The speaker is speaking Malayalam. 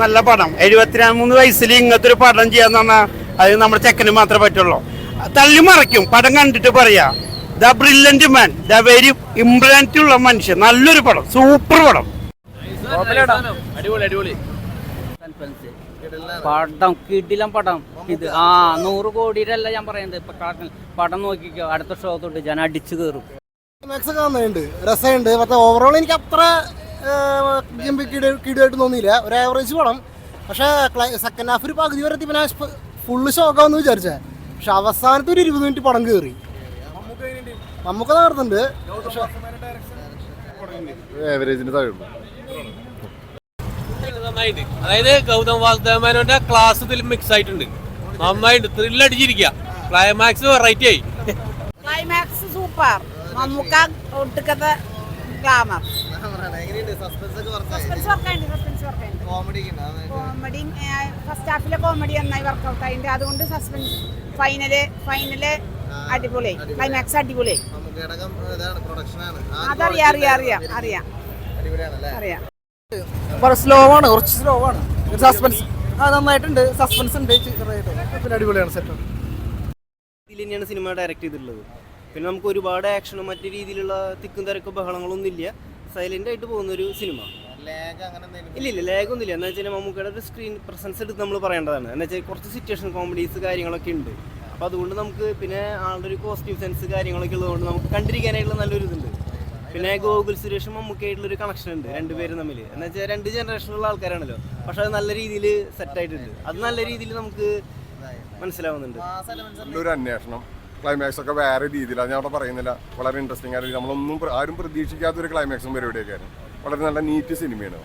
നല്ല പടം. 73 വയസ്സിൽ ഇങ്ങനത്തെ ഒരു പടം ചെയ്യാന്ന് പറഞ്ഞാൽ അത് നമ്മുടെ ചെക്കന് മാത്രമേ പറ്റുള്ളൂ. തള്ളിമറിക്കും. പടം കണ്ടിട്ട് പറയാ the brilliant man, the very important ഉള്ള മനുഷ്യൻ. നല്ലൊരു പടം, സൂപ്പർ പടം. പടം കിടിലം പടം. ഇത് 100 കോടിയുടെ അല്ല ഞാൻ പറയുന്നത്. ഇപ്പൊ പടം നോക്കിക്കോ, അടുത്ത ഷോ തൊട്ട് ഞാൻ അടിച്ചു കയറും. രസമുണ്ട്. പക്ഷേ ഓവറോൾ എനിക്ക് അത്ര കിടിയായിട്ട് തോന്നിയില്ല. ഒരു ആവറേജ് പടം. പക്ഷേ സെക്കൻഡ് ഹാഫ് ഒരു പകുതി വരെ പിന്നെ ഫുള്ള് ഷോക്കാവെന്ന് വിചാരിച്ചേ. പക്ഷെ അവസാനത്തെ ഒരു 20 മിനിറ്റ് പടം കയറി. നമുക്ക് തകർത്തുണ്ട്. അതായത് ഗൗതം വാസുദേവന്റെ ക്ലാസ് ഇതിൽ മിക്സ് ആയിട്ടുണ്ട്. നന്നായിട്ട് ത്രില്ലടിച്ചിരിക്കുക. ക്ലൈമാക്സ് വെറൈറ്റി ആയി. Climax super. മമ്മൂക്ക ഒട്ടുക്കത്തെ ഗ്ലാമർ. കോമഡി ഫസ്റ്റ് ഹാഫിലെ കോമഡി നന്നായി വർക്കൗട്ട് ആയിട്ടുണ്ട്. അതുകൊണ്ട് സസ്പെൻസ് ഫൈനല് അടിപൊളി. ക്ലൈമാക്സ് അടിപൊളി. അതറിയാം. സ്ലോ ആണ്, കുറച്ച് സ്ലോ ആണ്. സസ്പെൻസ് നന്നായിട്ടുണ്ട്. സസ്പെൻസ് ഉണ്ട്. പിന്നെ അടിപൊളിയാണ്. സെറ്റ് ഇതിൽ തന്നെയാണ് സിനിമ ഡയറക്റ്റ് ചെയ്തിട്ടുള്ളത്. പിന്നെ നമുക്ക് ഒരുപാട് ആക്ഷനും മറ്റു രീതിയിലുള്ള തിക്കും തിരക്കും ബഹളങ്ങളൊന്നും ഇല്ല. സൈലന്റ് ആയിട്ട് പോകുന്നൊരു സിനിമ. ഇല്ല ലാഗൊന്നുമില്ല. എന്ന് വെച്ചാൽ മമ്മൂക്കയുടെ ഒരു സ്ക്രീൻ പ്രസൻസ് എടുത്ത് നമ്മൾ പറയേണ്ടതാണ്. എന്ന് വെച്ചാൽ കുറച്ച് സിറ്റുവേഷൻ കോമഡീസ് കാര്യങ്ങളൊക്കെ ഉണ്ട്. അപ്പോൾ അതുകൊണ്ട് നമുക്ക് പിന്നെ ആളുടെ ഒരു കോസ്റ്റ്യൂം സെൻസ് കാര്യങ്ങളൊക്കെ ഉള്ളതുകൊണ്ട് നമുക്ക് കണ്ടിരിക്കാനായിട്ടുള്ള നല്ലൊരു ഇതുണ്ട്. പിന്നെ ഗോകുൽ സുരേഷും മമ്മൂക്കായിട്ടുള്ളൊരു കണക്ഷൻ ഉണ്ട് രണ്ടുപേരും തമ്മിൽ. എന്ന് വെച്ചാൽ 2 ജനറേഷനുള്ള ആൾക്കാരാണല്ലോ. പക്ഷെ അത് നല്ല രീതിയിൽ സെറ്റായിട്ടുണ്ട്. അത് നല്ല രീതിയിൽ നമുക്ക് മനസ്സിലാവുന്നുണ്ട്. നല്ലൊരു അന്വേഷണം. ക്ലൈമാക്സ് ഒക്കെ വേറെ രീതിയിലാണ്. ഞാൻ അവിടെ പറയുന്നില്ല. വളരെ ഇൻട്രസ്റ്റിംഗ് ആയിട്ട് നമ്മളൊന്നും ആരും പ്രതീക്ഷിക്കാത്തൊരു ക്ലൈമാക്സും പരിപാടിയൊക്കെയാണ്. വളരെ നല്ല നീറ്റ് സിനിമയാണ്.